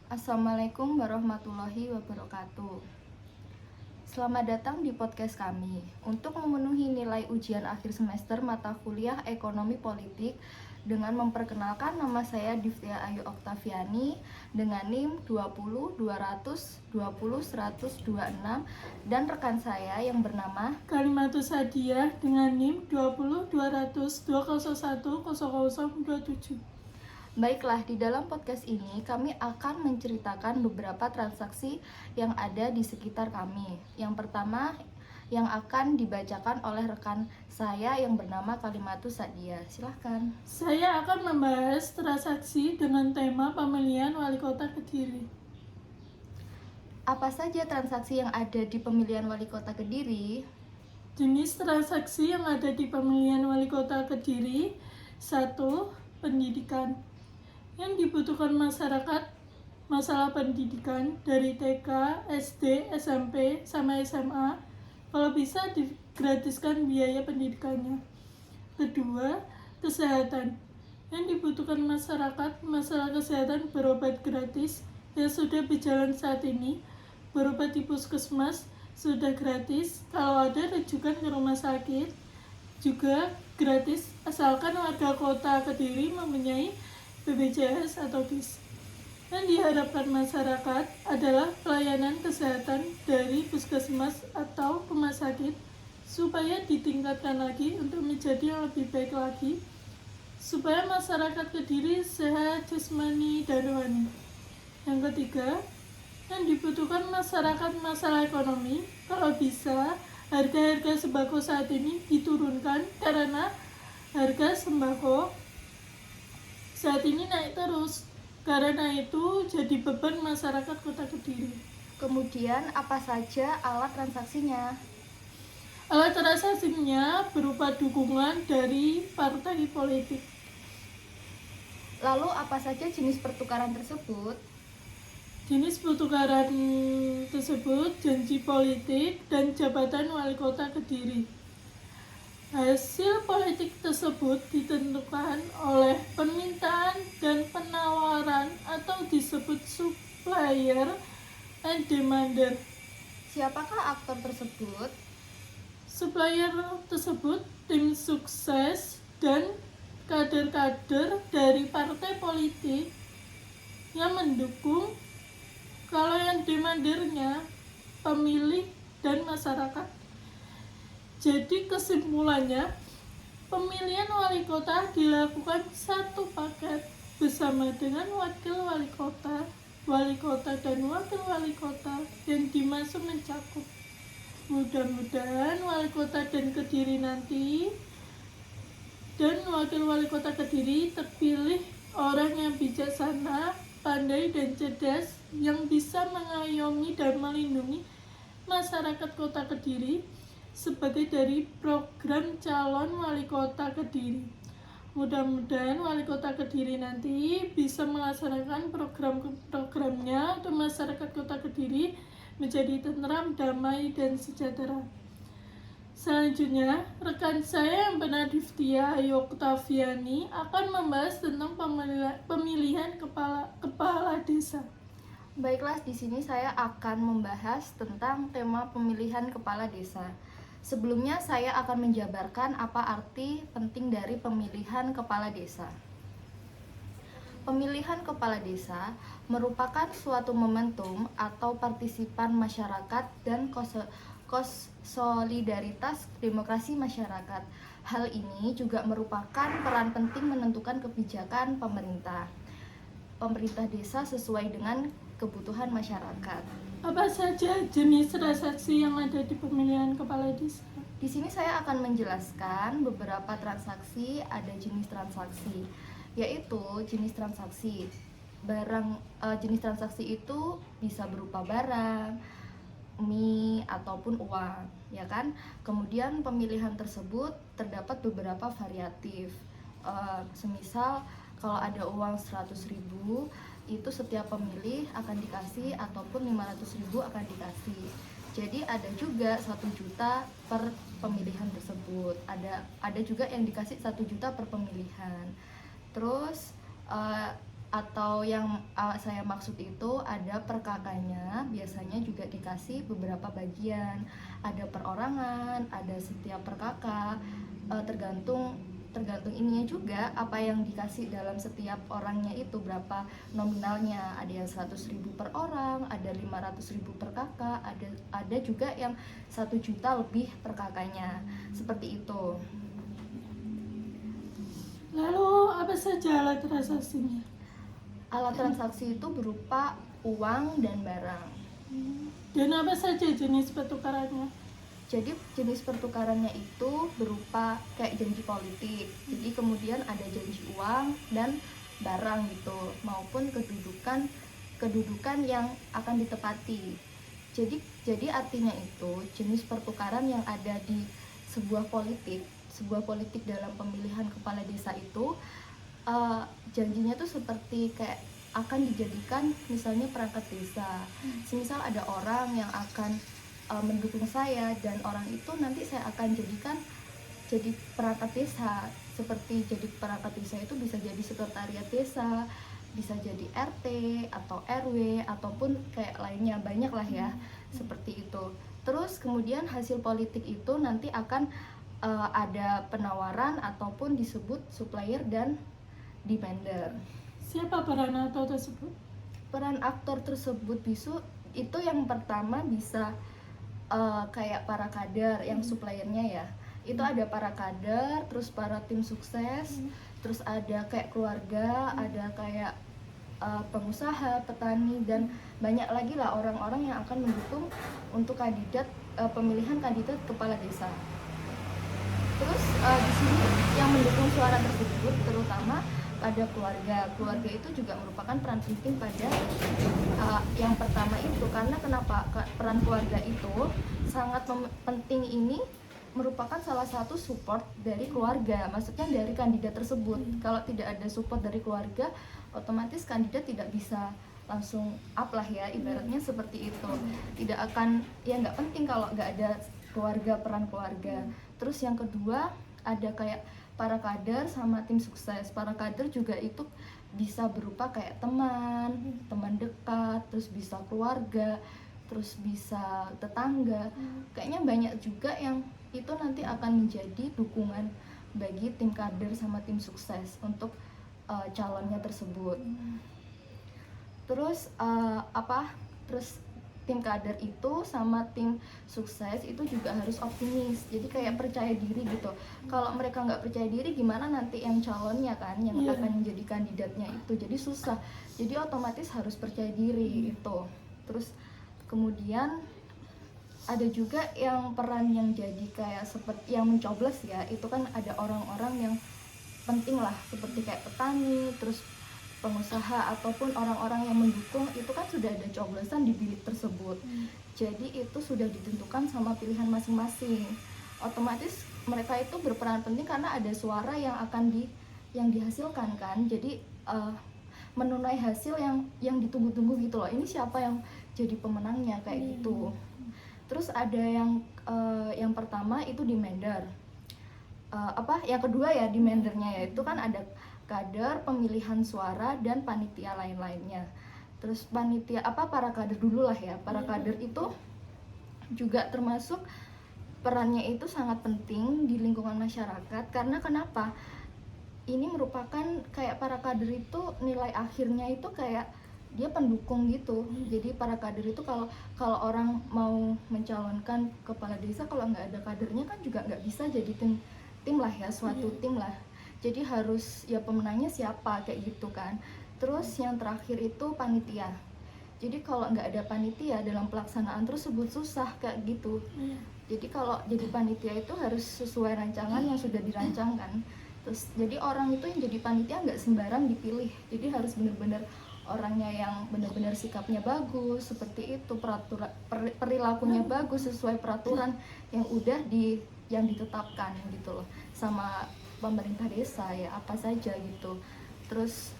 Assalamualaikum warahmatullahi wabarakatuh. Selamat datang di podcast kami. Untuk memenuhi nilai ujian akhir semester mata kuliah Ekonomi Politik, dengan memperkenalkan, nama saya Divtia Ayu Oktaviani dengan NIM 20 200 20 126 dan rekan saya yang bernama Kalimatus Hadiah dengan NIM 20 200 201 0027. Baiklah, di dalam podcast ini kami akan menceritakan beberapa transaksi yang ada di sekitar kami. Yang pertama yang akan dibacakan oleh rekan saya yang bernama Kalimatus Sadia. Silahkan. Saya akan membahas transaksi dengan tema pemilihan wali kota Kediri. Apa saja transaksi yang ada di pemilihan wali kota Kediri? Jenis transaksi yang ada di pemilihan wali kota Kediri: 1. Pendidikan. Yang dibutuhkan masyarakat masalah pendidikan dari TK, SD, SMP, sama SMA. Kalau bisa digratiskan biaya pendidikannya. 2. Kesehatan. Yang dibutuhkan masyarakat masalah kesehatan berobat gratis yang sudah berjalan saat ini. Berobat di puskesmas sudah gratis, kalau ada rujukan ke rumah sakit juga gratis asalkan warga kota Kediri mempunyai BPJS atau BIS. Yang diharapkan masyarakat adalah pelayanan kesehatan dari puskesmas atau rumah sakit supaya ditingkatkan lagi untuk menjadi yang lebih baik lagi, supaya masyarakat Kediri sehat jasmani dan rohani. Yang ketiga, yang dibutuhkan masyarakat masalah ekonomi, kalau bisa harga-harga sembako saat ini diturunkan karena harga sembako saat ini naik terus. Karena itu jadi beban masyarakat kota Kediri. Kemudian apa saja alat transaksinya? Alat transaksinya berupa dukungan dari partai politik. Lalu apa saja jenis pertukaran tersebut? Jenis pertukaran tersebut janji politik dan jabatan wali kota Kediri. Hasil politik tersebut ditentukan oleh permintaan dan penawaran atau disebut supplier and demander. Siapakah aktor tersebut? Supplier tersebut tim sukses dan kader-kader dari partai politik yang mendukung. Kalau yang demandernya pemilih dan masyarakat. Jadi kesimpulannya, pemilihan wali kota dilakukan satu paket bersama dengan wakil wali kota dan wakil wali kota yang dimaksud mencakup. Mudah-mudahan wali kota dan Kediri nanti dan wakil wali kota Kediri terpilih orang yang bijaksana, pandai dan cerdas yang bisa mengayomi dan melindungi masyarakat kota Kediri sebagai dari program calon wali kota Kediri. Mudah-mudahan wali kota Kediri nanti bisa melaksanakan program-programnya untuk masyarakat kota Kediri menjadi tentram, damai, dan sejahtera. Selanjutnya, rekan saya yang bernama Divtia Ayu Oktaviani akan membahas tentang pemilihan kepala desa. Baiklah, di sini saya akan membahas tentang tema pemilihan kepala desa. Sebelumnya saya akan menjabarkan apa arti penting dari pemilihan kepala desa. Pemilihan kepala desa merupakan suatu momentum atau partisipan masyarakat dan solidaritas demokrasi masyarakat. Hal ini juga merupakan peran penting menentukan kebijakan pemerintah desa sesuai dengan kebutuhan masyarakat. Apa saja jenis transaksi yang ada di pemilihan kepala desa? Di sini saya akan menjelaskan beberapa transaksi, ada jenis transaksi, yaitu jenis transaksi jenis transaksi itu bisa berupa barang, mie ataupun uang, ya kan? Kemudian pemilihan tersebut terdapat beberapa variatif. Semisal kalau ada uang 100.000, itu setiap pemilih akan dikasih, ataupun 500.000 akan dikasih. Jadi ada juga 1 juta per pemilihan tersebut. Ada juga yang dikasih 1 juta per pemilihan. Terus atau yang saya maksud itu ada per kakaknya, biasanya juga dikasih beberapa bagian, ada perorangan, ada setiap per kakak, tergantung ininya juga apa yang dikasih dalam setiap orangnya itu berapa nominalnya, ada yang 100.000 per orang, ada 500.000 per kakak, ada juga yang 1 juta lebih per kakaknya, seperti itu. Lalu apa saja alat transaksinya? Alat transaksi itu berupa uang dan barang. Dan apa saja jenis pertukarannya? Jadi jenis pertukarannya itu berupa kayak janji politik. Jadi kemudian ada janji uang dan barang gitu, maupun kedudukan yang akan ditepati. Jadi artinya itu jenis pertukaran yang ada di sebuah politik dalam pemilihan kepala desa itu janjinya tuh seperti kayak akan dijadikan misalnya perangkat desa. Semisal ada orang yang akan mendukung saya dan orang itu nanti saya akan jadikan jadi perangkat desa. Seperti jadi perangkat desa itu bisa jadi sekretariat desa, bisa jadi RT atau RW ataupun kayak lainnya, banyak lah ya, seperti itu. Terus kemudian hasil politik itu nanti akan ada penawaran ataupun disebut supplier dan demander. Siapa peran aktor tersebut? Peran aktor tersebut itu yang pertama bisa kayak para kader yang suppliernya ya, itu ada para kader, terus para tim sukses, terus ada kayak keluarga, ada kayak pengusaha, petani, dan banyak lagi lah orang-orang yang akan mendukung untuk pemilihan kandidat kepala desa. Terus di sini yang mendukung suara tersebut terutama pada keluarga itu juga merupakan peran penting pada yang pertama itu, karena kenapa peran keluarga itu sangat penting, ini merupakan salah satu support dari keluarga, maksudnya dari kandidat tersebut. Kalau tidak ada support dari keluarga, otomatis kandidat tidak bisa langsung up lah ya, ibaratnya seperti itu. Tidak akan, ya nggak penting kalau nggak ada keluarga, peran keluarga. Terus yang kedua ada kayak para kader sama tim sukses. Para kader juga itu bisa berupa kayak teman dekat, terus bisa keluarga, terus bisa tetangga. Kayaknya banyak juga yang itu nanti akan menjadi dukungan bagi tim kader sama tim sukses untuk calonnya tersebut. Terus terus tim kader itu sama tim sukses itu juga harus optimis, jadi kayak percaya diri gitu. Kalau mereka nggak percaya diri, gimana nanti yang calonnya kan, yang akan menjadi kandidatnya itu, jadi susah. Jadi otomatis harus percaya diri itu. Terus kemudian ada juga yang peran yang jadi kayak seperti yang mencoblos ya, itu kan ada orang-orang yang penting lah, seperti kayak petani, terus pengusaha ataupun orang-orang yang mendukung, itu kan sudah ada coblosan di bilik tersebut. Jadi itu sudah ditentukan sama pilihan masing-masing. Otomatis mereka itu berperan penting karena ada suara yang akan dihasilkan kan. Jadi menunai hasil yang ditunggu-tunggu gitu loh. Ini siapa yang jadi pemenangnya kayak gitu. Terus ada yang pertama itu demander. Yang kedua ya demandernya, yaitu kan ada kader, pemilihan suara, dan panitia lain-lainnya. Terus panitia para kader dulu lah ya. Para kader itu juga termasuk perannya itu sangat penting di lingkungan masyarakat, karena kenapa? Ini merupakan kayak para kader itu nilai akhirnya itu kayak dia pendukung gitu. Jadi para kader itu kalau orang mau mencalonkan kepala desa, kalau nggak ada kadernya kan juga nggak bisa jadi tim lah ya, suatu tim lah. Jadi harus ya pemenangnya siapa kayak gitu kan. Terus yang terakhir itu panitia. Jadi kalau nggak ada panitia dalam pelaksanaan tersebut susah kayak gitu. Jadi kalau jadi panitia itu harus sesuai rancangan yang sudah dirancangkan. Terus jadi orang itu yang jadi panitia nggak sembarang dipilih. Jadi harus benar-benar orangnya yang benar-benar sikapnya bagus, seperti itu, perilakunya bagus sesuai peraturan yang udah yang ditetapkan gitu loh sama pemerintah desa ya, apa saja gitu. Terus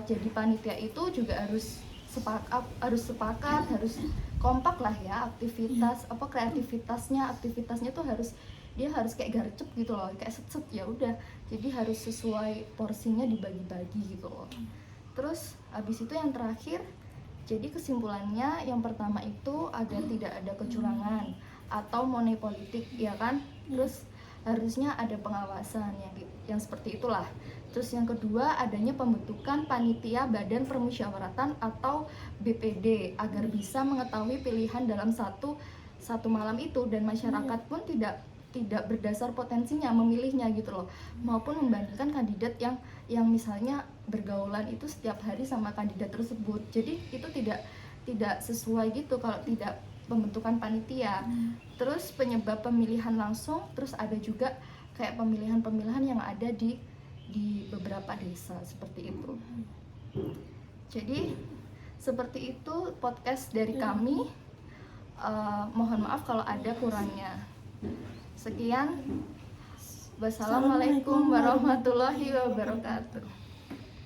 jadi panitia itu juga harus sepakat, harus kompak lah ya, aktivitasnya tuh dia harus kayak garcep gitu loh, kayak set ya udah. Jadi harus sesuai porsinya, dibagi-bagi gitu loh. Habis itu yang terakhir, jadi kesimpulannya yang pertama itu agar tidak ada kecurangan atau money politik, ya kan? Terus harusnya ada pengawasan yang seperti itulah. Terus yang kedua, adanya pembentukan panitia badan permusyawaratan atau BPD agar bisa mengetahui pilihan dalam satu malam itu, dan masyarakat pun tidak berdasar potensinya memilihnya gitu loh, maupun membandingkan kandidat yang misalnya bergaulan itu setiap hari sama kandidat tersebut. Jadi itu tidak sesuai gitu kalau tidak pembentukan panitia. Terus penyebab pemilihan langsung, terus ada juga kayak pemilihan yang ada di beberapa desa seperti itu. Jadi seperti itu podcast dari kami. Mohon maaf kalau ada kurangnya. Sekian. Wassalamualaikum warahmatullahi wabarakatuh.